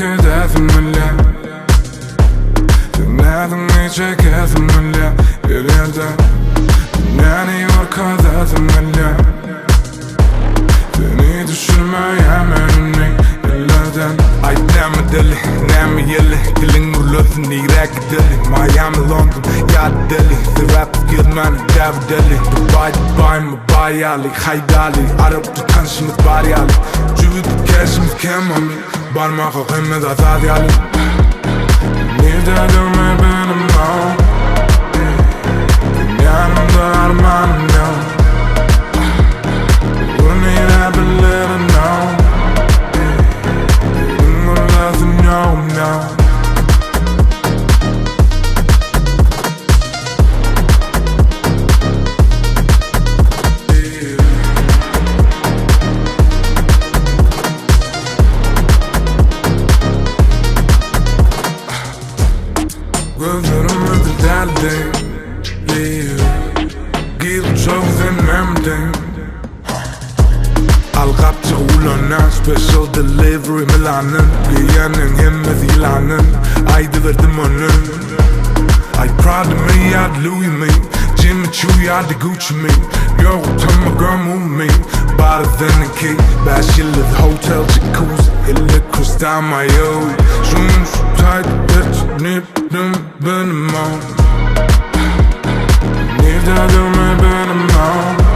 ededim öyle. Dinledim nice gezdim öyle. Bir yerden dünyayı orkaladım öyle. Beni düşürmeyen önüne ellerden. Ay nemi deli, nemi yeli. Dilin vurulsun direk deli. Miami, London, ya deli. The rap girmen, dev deli. Dubai, Miami, Haydali. Arap tutanışımız bari ali. Cüvüdü keşimiz kemami. Barmağı kıymet azadi ali. Nerede durma benim o. Yanımda armanım yok. Bunu yine bilirim no. Bunu lazım yok no. Gözlerim ödül derdi. Gidip çok zennemdeyim. Algapçı ulanan special delivery Milan'ın. Giyenin hemmez ilanın. Aydı verdim onun. I proud of me, I'd Louis me. Jimmy Choo, I'd Gucci me. Yo, tell my girl move me. Better than the key. Bad shit live hotel jacuzzi. Electric style my yo. Zoom so tight, bitch. Nip them benim o. Nerede durma benim o.